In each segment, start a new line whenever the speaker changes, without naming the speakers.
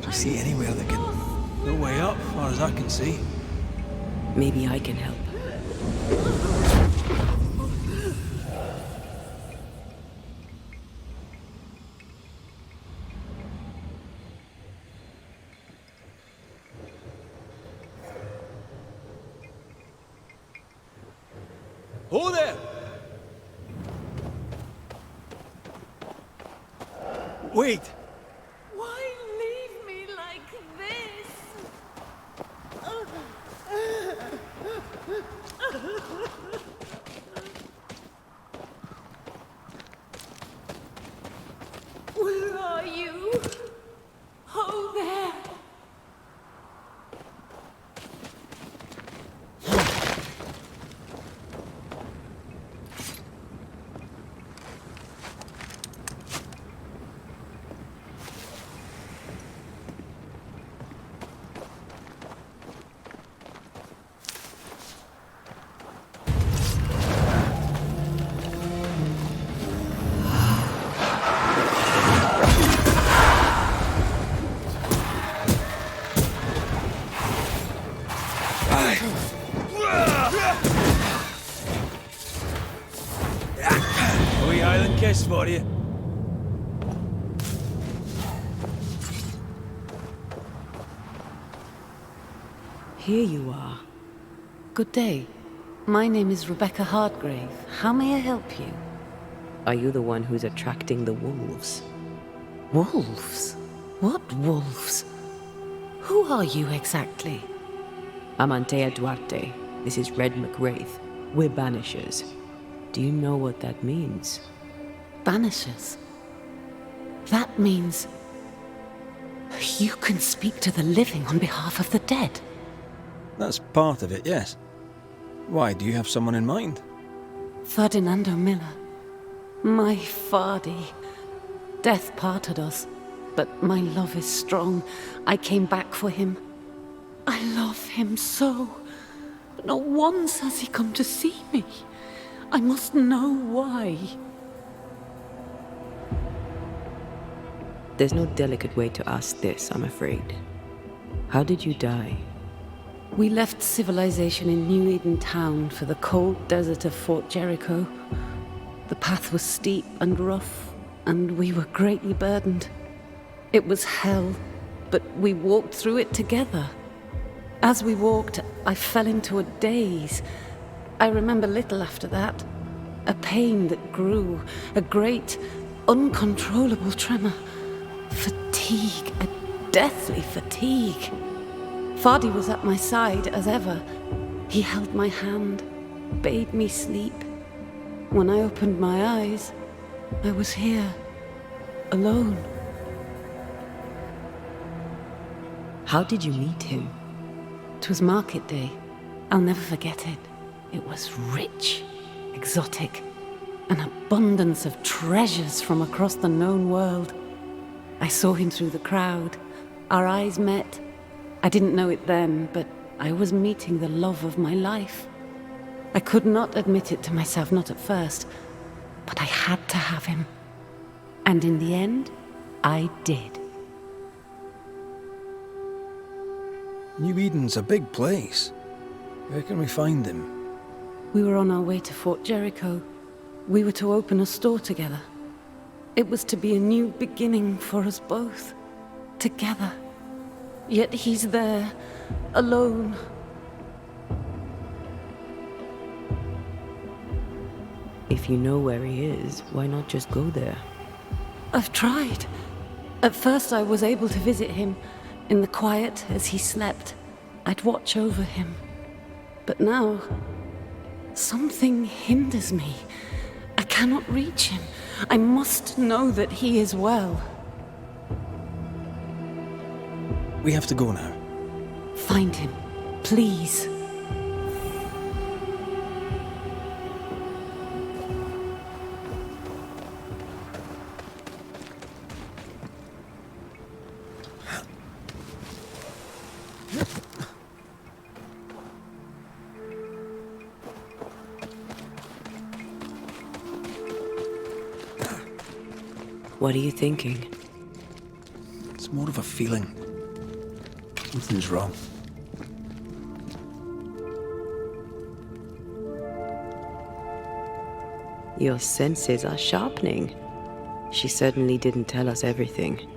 See anywhere that can... No way up, far as I can see.
Maybe I can help.
Ho there! Wait!
Where are you? Oh, there!
A wee island kiss for you.
Here you are. Good day. My name is Rebecca Hardgrave. How may I help you? Are you the one who's attracting the wolves? Wolves? What wolves? Who are you exactly? I'm Antea Duarte. This is Red Raith. We're Banishers. Do you know what that means? Banishers? That means... you can speak to the living on behalf of the dead.
That's part of it, yes. Why, do you have someone in mind?
Ferdinando Miller. My Fardy. Death parted us, but my love is strong. I came back for him. I love him so. But not once has he come to see me. I must know why. There's no delicate way to ask this, I'm afraid. How did you die? We left civilization in New Eden Town for the cold desert of Fort Jericho. The path was steep and rough, and we were greatly burdened. It was hell, but we walked through it together. As we walked, I fell into a daze. I remember little after that. A pain that grew, a great, uncontrollable tremor. Fatigue, a deathly fatigue. Fardy was at my side as ever. He held my hand, bade me sleep. When I opened my eyes, I was here, alone. How did you meet him? 'Twas market day. I'll never forget it. It was rich, exotic, an abundance of treasures from across the known world. I saw him through the crowd. Our eyes met. I didn't know it then, but I was meeting the love of my life. I could not admit it to myself, not at first, but I had to have him. And in the end, I did.
New Eden's a big place. Where can we find him?
We were on our way to Fort Jericho. We were to open a store together. It was to be a new beginning for us both, together. Yet he's there, alone. If you know where he is, why not just go there? I've tried. At first I was able to visit him in the quiet as he slept. I'd watch over him. But now, something hinders me. I cannot reach him. I must know that he is well.
We have to go now.
Find him, please. What are you thinking?
It's more of a feeling. Something's wrong.
Your senses are sharpening. She certainly didn't tell us everything.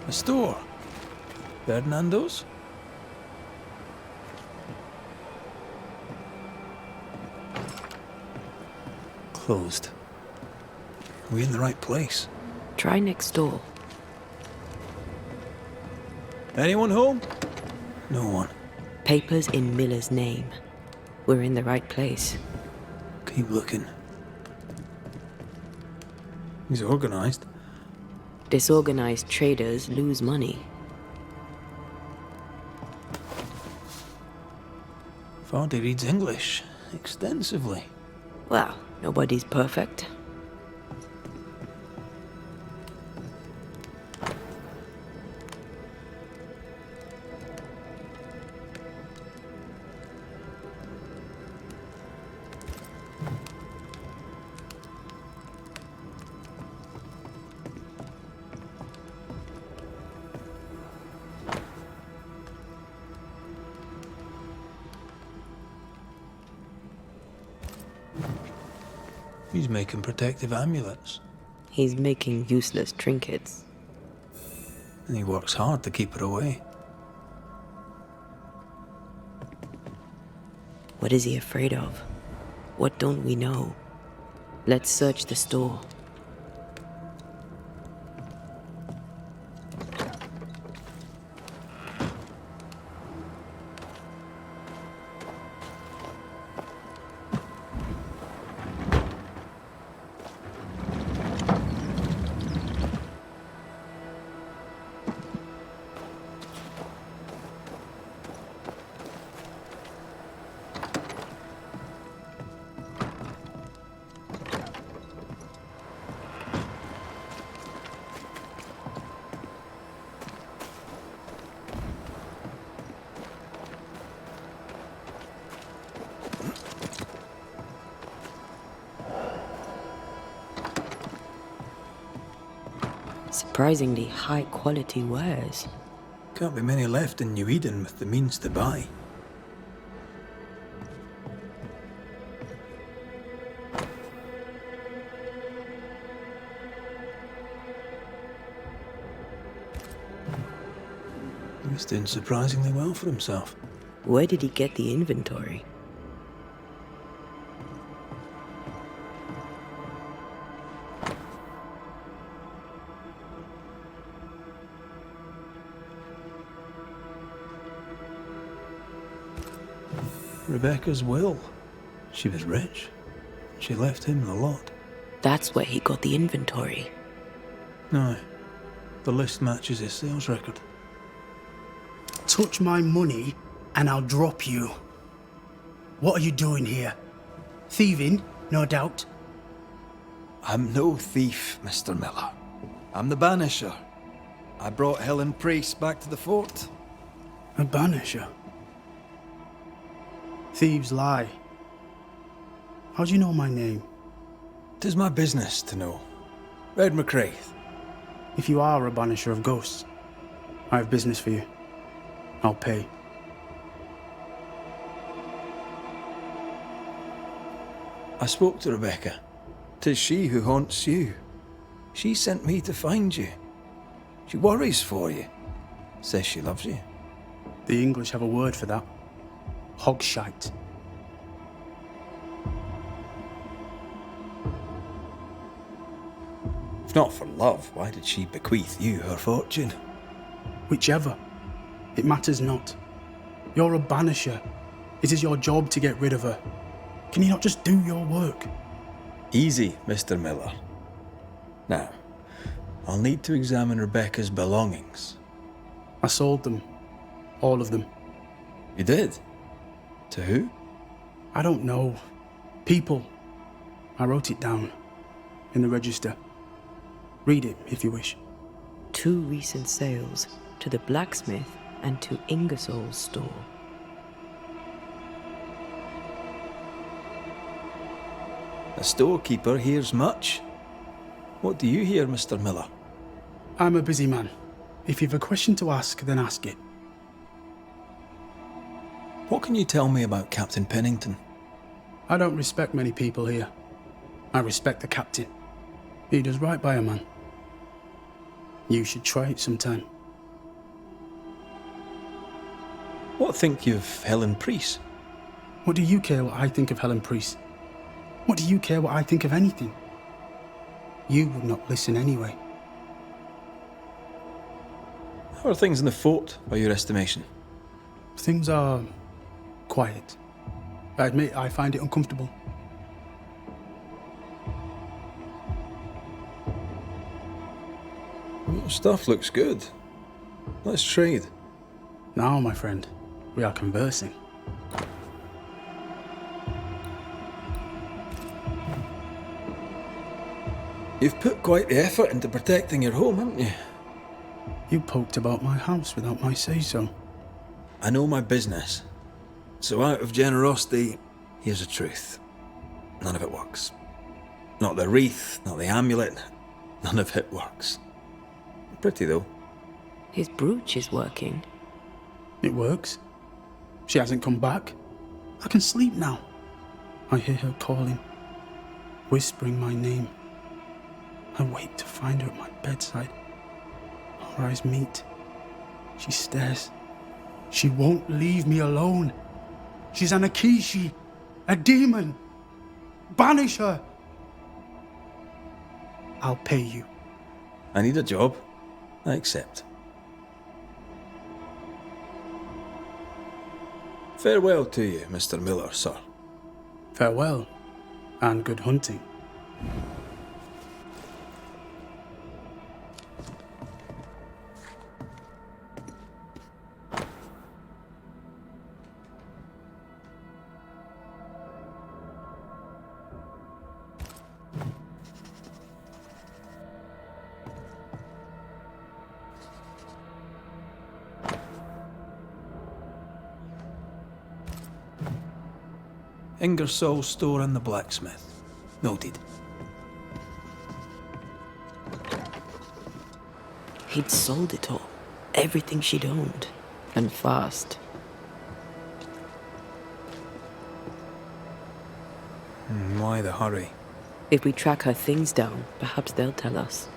A store. Fernando's? Closed. Are we in the right place?
Try next door.
Anyone home? No one.
Papers in Miller's name. We're in the right place.
Keep looking. He's organized.
Disorganized traders lose money.
Vardy reads English extensively.
Well, nobody's perfect.
He's making protective amulets.
He's making useless trinkets.
And he works hard to keep her away.
What is he afraid of? What don't we know? Let's search the store. Surprisingly high-quality wares.
Can't be many left in New Eden with the means to buy. He's doing surprisingly well for himself.
Where did he get the inventory?
Rebecca's will. She was rich. She left him the lot.
That's where he got the inventory.
No, the list matches his sales record.
Touch my money and I'll drop you. What are you doing here? Thieving, no doubt.
I'm no thief, Mr. Miller. I'm the Banisher. I brought Helen Priest back to the fort.
A banisher? Thieves lie. How do you know my name?
'Tis my business to know. Red McRaith.
If you are a banisher of ghosts, I have business for you. I'll pay.
I spoke to Rebecca. 'Tis she who haunts you. She sent me to find you. She worries for you. Says she loves you.
The English have a word for that. Hogshite.
If not for love, why did she bequeath you her fortune?
Whichever. It matters not. You're a banisher. It is your job to get rid of her. Can you not just do your work?
Easy, Mr. Miller. Now, I'll need to examine Rebecca's belongings.
I sold them. All of them.
You did? To who?
I don't know. People. I wrote it down. In the register. Read it if you wish.
2 recent sales to the blacksmith and to Ingersoll's store.
A storekeeper hears much. What do you hear, Mr. Miller?
I'm a busy man. If you've a question to ask, then ask it.
What can you tell me about Captain Pennington?
I don't respect many people here. I respect the captain. He does right by a man. You should try it sometime.
What think you of Helen Priest?
What do you care what I think of Helen Priest? What do you care what I think of anything? You would not listen anyway.
How are things in the fort, by your estimation?
Things are quiet. I admit I find it uncomfortable.
Your stuff looks good. Let's trade.
Now, my friend, we are conversing.
You've put quite the effort into protecting your home, haven't you?
You poked about my house without my say-so.
I know my business. So out of generosity, here's the truth. None of it works. Not the wreath, not the amulet, none of it works. Pretty though.
His brooch is working.
It works. She hasn't come back. I can sleep now. I hear her calling, whispering my name. I wait to find her at my bedside. Our eyes meet. She stares. She won't leave me alone. She's an Akishi, a demon. Banish her. I'll pay you.
I need a job. I accept. Farewell to you, Mr. Miller, sir.
Farewell, and good hunting.
Ingersoll's store and the blacksmith. Noted.
He'd sold it all. Everything she'd owned. And fast.
Why the hurry?
If we track her things down, perhaps they'll tell us.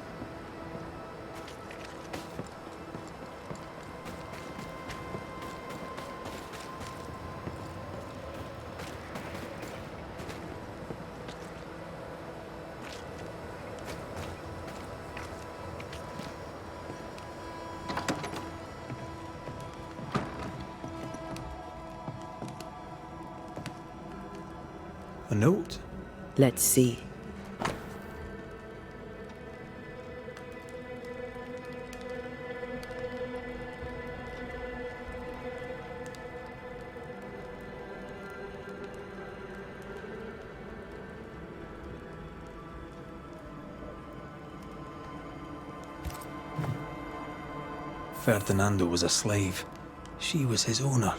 A note?
Let's see.
Ferdinando was a slave. She was his owner.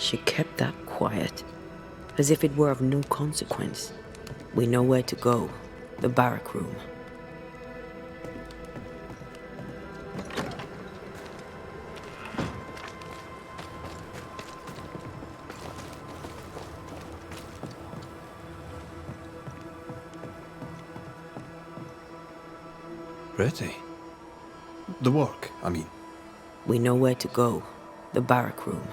She kept that quiet, as if it were of no consequence. We know where to go. The barrack room.
Pretty. The work, I mean.
We know where to go. The barrack room.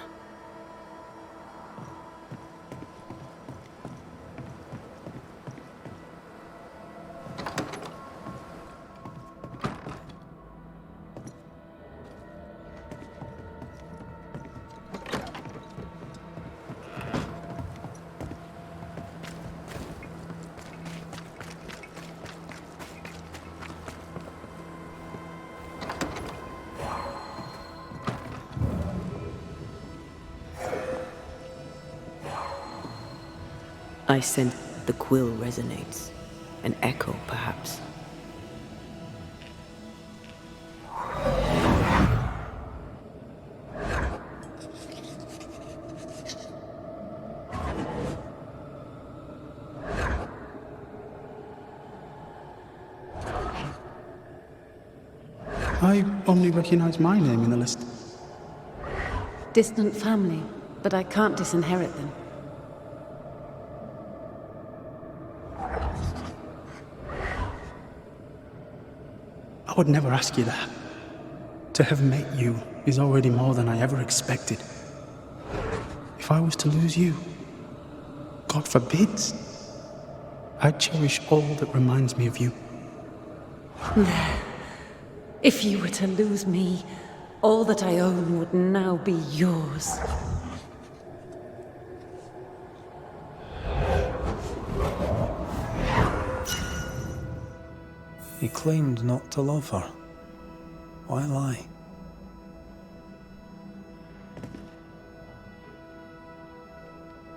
I sense the quill resonates. An echo, perhaps.
I only recognize my name in the list.
Distant family, but I can't disinherit them.
I would never ask you that. To have met you is already more than I ever expected. If I was to lose you, God forbids, I'd cherish all that reminds me of you.
If you were to lose me, all that I own would now be yours.
He claimed not to love her. Why lie?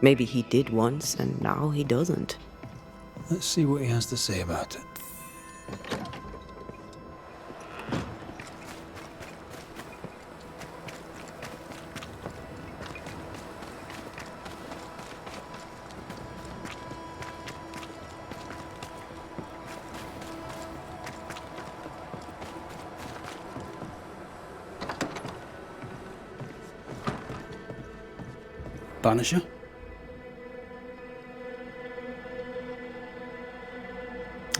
Maybe he did once, and now he doesn't.
Let's see what he has to say about it.
Banisher?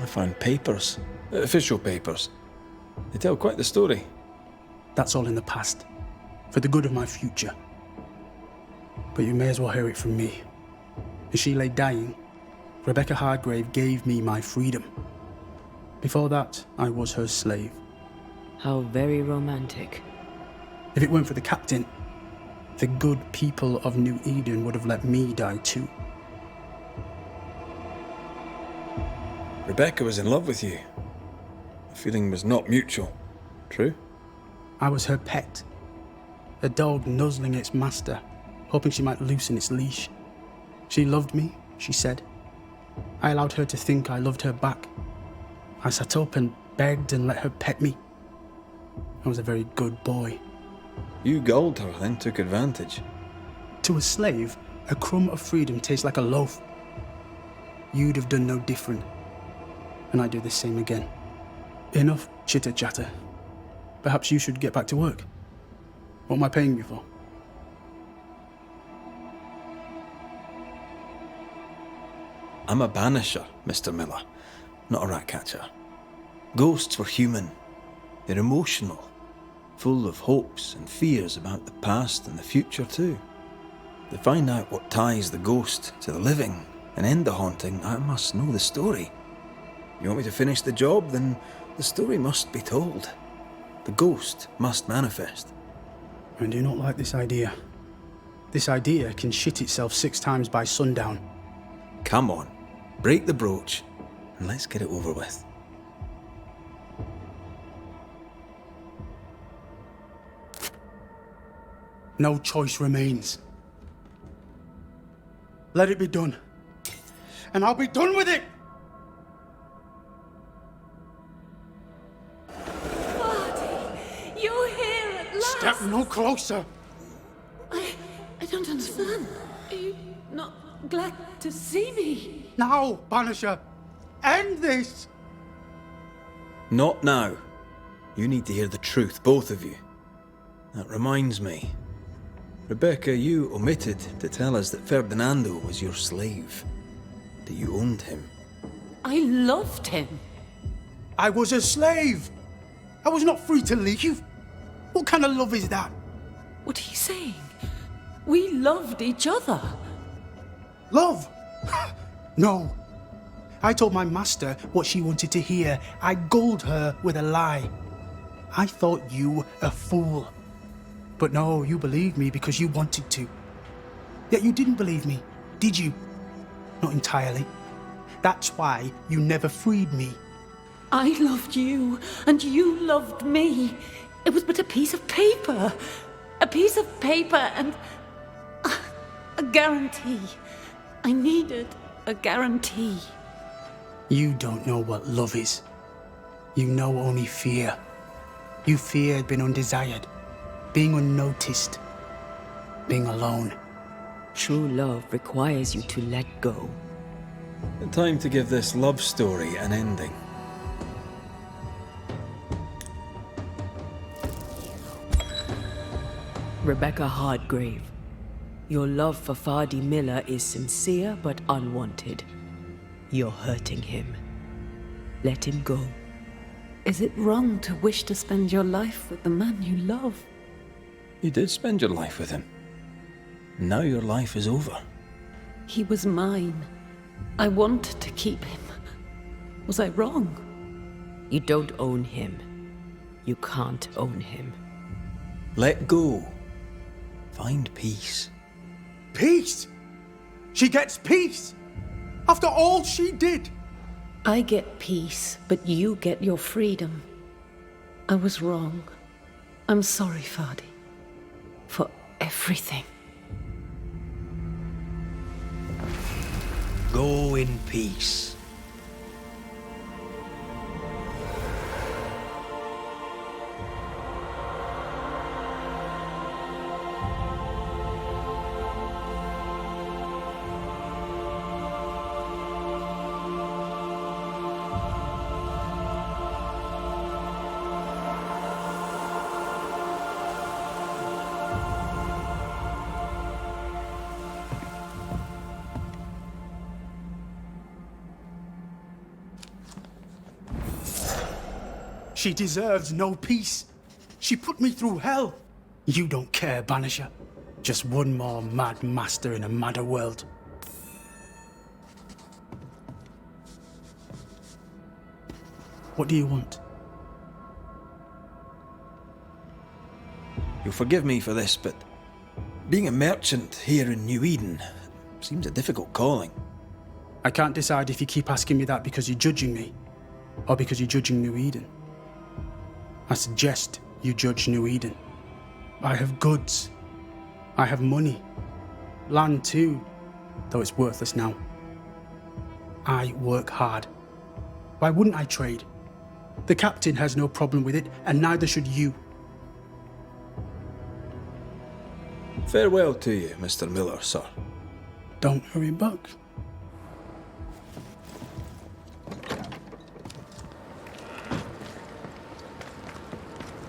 I found papers. Official papers. They tell quite the story.
That's all in the past. For the good of my future. But you may as well hear it from me. As she lay dying, Rebecca Hargrave gave me my freedom. Before that, I was her slave.
How very romantic.
If it weren't for the captain, the good people of New Eden would have let me die too.
Rebecca was in love with you. The feeling was not mutual. True?
I was her pet. A dog nuzzling its master, hoping she might loosen its leash. She loved me, she said. I allowed her to think I loved her back. I sat up and begged and let her pet me. I was a very good boy.
You gulled her, then took advantage.
To a slave, a crumb of freedom tastes like a loaf. You'd have done no different, and I'd do the same again. Enough chitter-chatter. Perhaps you should get back to work. What am I paying you for?
I'm a banisher, Mr. Miller, not a rat catcher. Ghosts were human. They're emotional, full of hopes and fears about the past and the future too. To find out what ties the ghost to the living and end the haunting, I must know the story. You want me to finish the job? Then the story must be told. The ghost must manifest.
I do not like this idea. This idea can shit itself 6 times by sundown.
Come on, break the brooch, and let's get it over with.
No choice remains. Let it be done. And I'll be done with it!
Marty, you're here at last.
Step no closer!
I don't understand. Are you not glad to see me?
Now, Banisher! End this!
Not now. You need to hear the truth, both of you. That reminds me. Rebecca, you omitted to tell us that Ferdinando was your slave. That you owned him.
I loved him.
I was a slave! I was not free to leave! What kind of love is that?
What are you saying? We loved each other.
Love? No. I told my master what she wanted to hear. I gulled her with a lie. I thought you a fool. But no, you believed me because you wanted to. Yet you didn't believe me, did you? Not entirely. That's why you never freed me.
I loved you, and you loved me. It was but a piece of paper. A piece of paper and a guarantee. I needed a guarantee.
You don't know what love is. You know only fear. You feared being undesired, being unnoticed, being alone.
True love requires you to let go.
Time to give this love story an ending.
Rebecca Hardgrave, your love for Fardy Miller is sincere but unwanted. You're hurting him. Let him go. Is it wrong to wish to spend your life with the man you love?
You did spend your life with him. Now your life is over.
He was mine. I wanted to keep him. Was I wrong? You don't own him. You can't own him.
Let go. Find peace.
Peace? She gets peace? After all she did?
I get peace, but you get your freedom. I was wrong. I'm sorry, Fardy. For everything.
Go in peace.
She deserves no peace. She put me through hell. You don't care, Banisher. Just one more mad master in a madder world. What do you want?
You'll forgive me for this, but being a merchant here in New Eden seems a difficult calling.
I can't decide if you keep asking me that because you're judging me, or because you're judging New Eden. I suggest you judge New Eden. I have goods. I have money. Land too, though it's worthless now. I work hard. Why wouldn't I trade? The captain has no problem with it, and neither should you.
Farewell to you, Mr. Miller, sir.
Don't hurry back.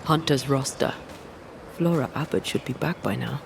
Hunter's roster. Flora Abbott should be back by now.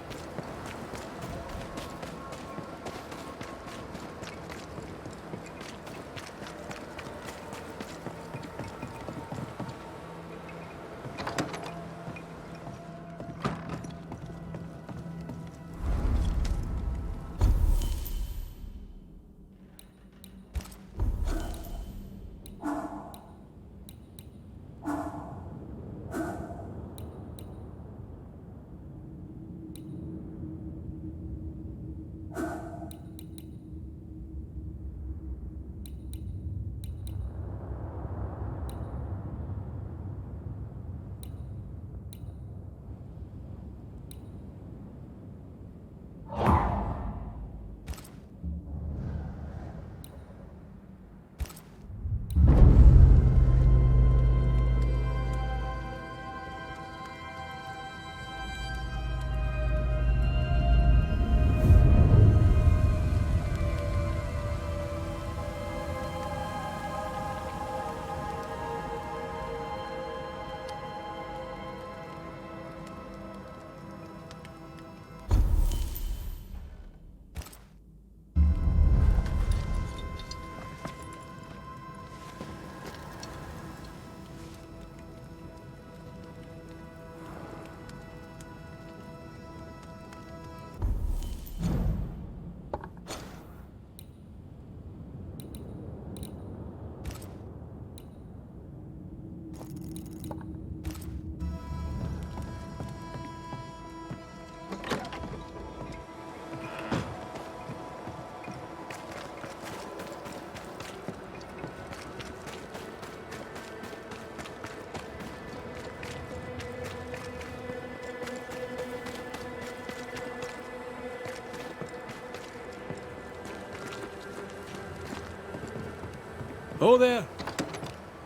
Oh there.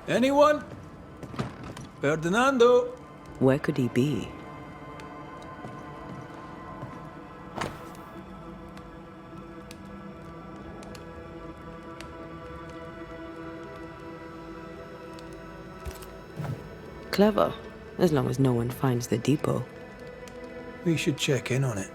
Anyone? Ferdinando?
Where could he be? Clever, as long as no one finds the depot.
We should check in on it.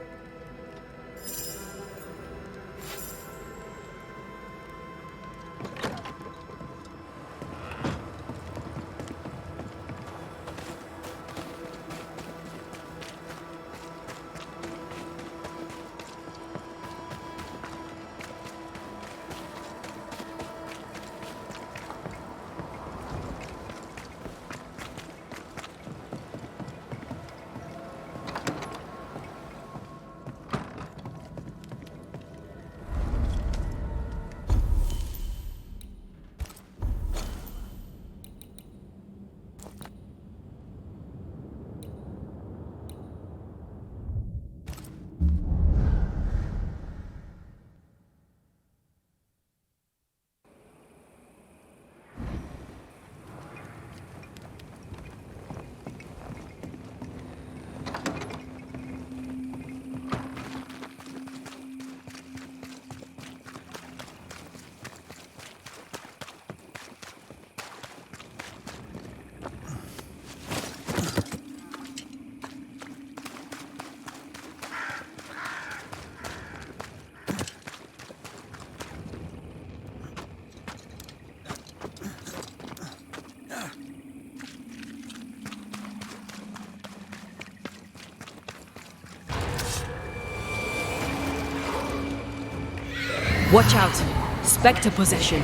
Watch out! Spectre possession!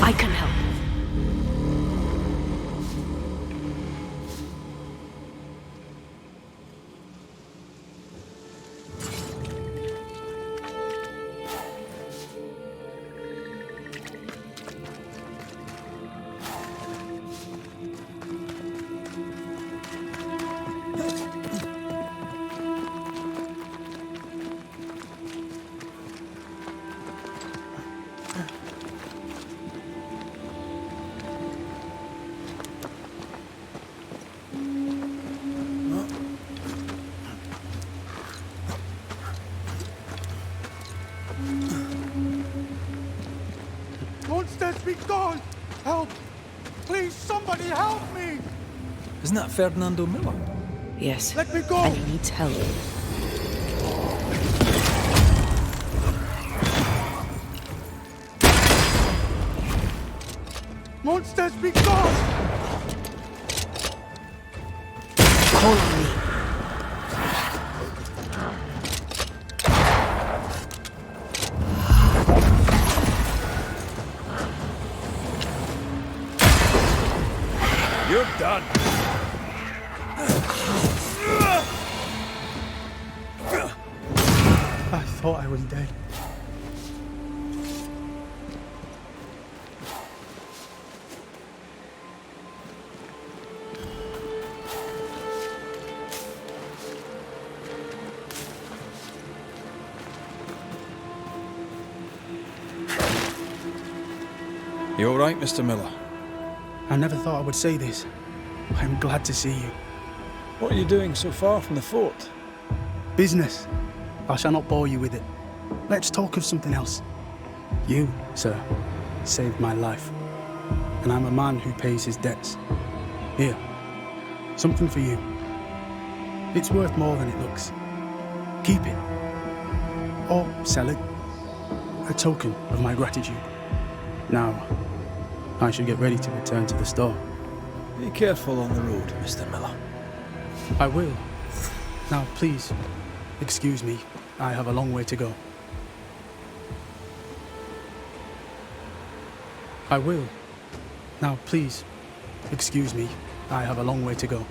I can help.
Monsters be gone! Help! Please, somebody help me!
Isn't that Ferdinando Miller?
Yes.
Let me go!
And he needs help.
Monsters be gone!
Call on me.
You're done.
I thought I was dead.
You all right, Mr. Miller?
I never thought I would say this. I'm glad to see you.
What are you doing so far from the fort?
Business. I shall not bore you with it. Let's talk of something else. You, sir, saved my life. And I'm a man who pays his debts. Here, something for you. It's worth more than it looks. Keep it. Or sell it. A token of my gratitude. Now, I should get ready to return to the store.
Be careful on the road, Mr. Miller.
I will. Now, please, excuse me. I have a long way to go. I will. Now, please, excuse me. I have a long way to go.